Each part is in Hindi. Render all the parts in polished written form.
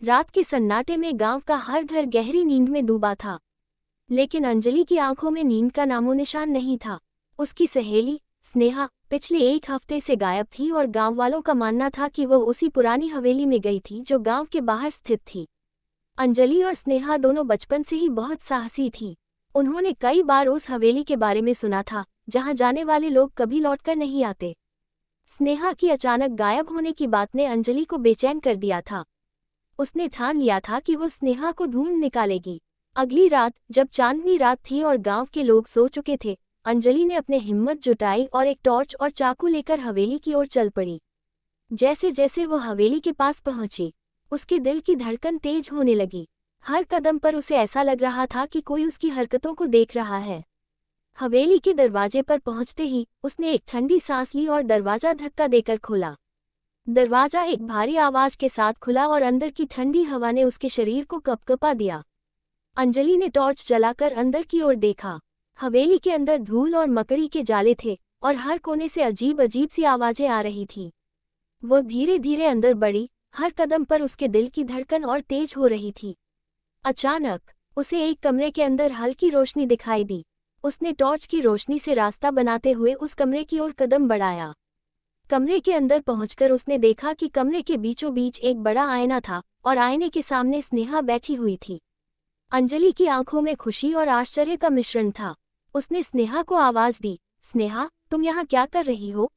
रात के सन्नाटे में गांव का हर घर गहरी नींद में डूबा था। लेकिन अंजलि की आंखों में नींद का नामोनिशान नहीं था। उसकी सहेली स्नेहा पिछले एक हफ्ते से गायब थी और गांव वालों का मानना था कि वह उसी पुरानी हवेली में गई थी जो गांव के बाहर स्थित थी। अंजलि और स्नेहा दोनों बचपन से ही बहुत साहसी थीं। उन्होंने कई बार उस हवेली के बारे में सुना था जहां जाने वाले लोग कभी लौटकर नहीं आते। स्नेहा की अचानक गायब होने की बात ने अंजलि को बेचैन कर दिया था। उसने ठान लिया था कि वो स्नेहा को ढूंढ निकालेगी। अगली रात जब चांदनी रात थी और गांव के लोग सो चुके थे, अंजलि ने अपने हिम्मत जुटाई और एक टॉर्च और चाकू लेकर हवेली की ओर चल पड़ी। जैसे जैसे वो हवेली के पास पहुंची, उसके दिल की धड़कन तेज होने लगी। हर कदम पर उसे ऐसा लग रहा था कि कोई उसकी हरकतों को देख रहा है। हवेली के दरवाजे पर पहुंचते ही उसने एक ठंडी सांस ली और दरवाजा धक्का देकर खोला। दरवाजा एक भारी आवाज के साथ खुला और अंदर की ठंडी हवा ने उसके शरीर को कँपकँपा दिया। अंजलि ने टॉर्च जलाकर अंदर की ओर देखा। हवेली के अंदर धूल और मकड़ी के जाले थे और हर कोने से अजीब अजीब सी आवाजें आ रही थीं। वो धीरे धीरे अंदर बढ़ी, हर कदम पर उसके दिल की धड़कन और तेज हो रही थी। अचानक उसे एक कमरे के अंदर हल्की रोशनी दिखाई दी। उसने टॉर्च की रोशनी से रास्ता बनाते हुए उस कमरे की ओर कदम बढ़ाया। कमरे के अंदर पहुंचकर उसने देखा कि कमरे के बीचों बीच एक बड़ा आईना था और आईने के सामने स्नेहा बैठी हुई थी। अंजलि की आंखों में खुशी और आश्चर्य का मिश्रण था। उसने स्नेहा को आवाज दी, स्नेहा, तुम यहाँ क्या कर रही हो?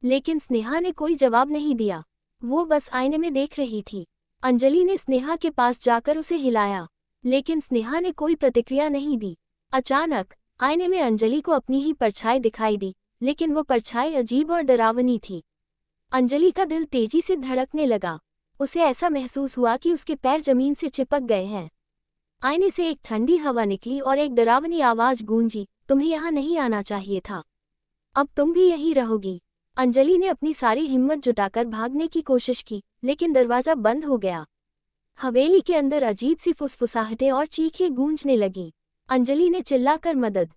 लेकिन स्नेहा ने कोई जवाब नहीं दिया। वो बस आईने में देख रही थी। अंजलि ने स्नेहा के पास जाकर उसे हिलाया, लेकिन स्नेहा ने कोई प्रतिक्रिया नहीं दी। अचानक आईने में अंजलि को अपनी ही परछाई दिखाई दी, लेकिन वो परछाई अजीब और डरावनी थी। अंजलि का दिल तेजी से धड़कने लगा। उसे ऐसा महसूस हुआ कि उसके पैर जमीन से चिपक गए हैं। आईने से एक ठंडी हवा निकली और एक डरावनी आवाज गूंजी, तुम्हें यहाँ नहीं आना चाहिए था। अब तुम भी यहीं रहोगी। अंजलि ने अपनी सारी हिम्मत जुटाकर भागने की कोशिश की, लेकिन दरवाजा बंद हो गया। हवेली के अंदर अजीब सी फुसफुसाहटें और चीखें गूंजने लगीं। अंजलि ने चिल्लाकर मदद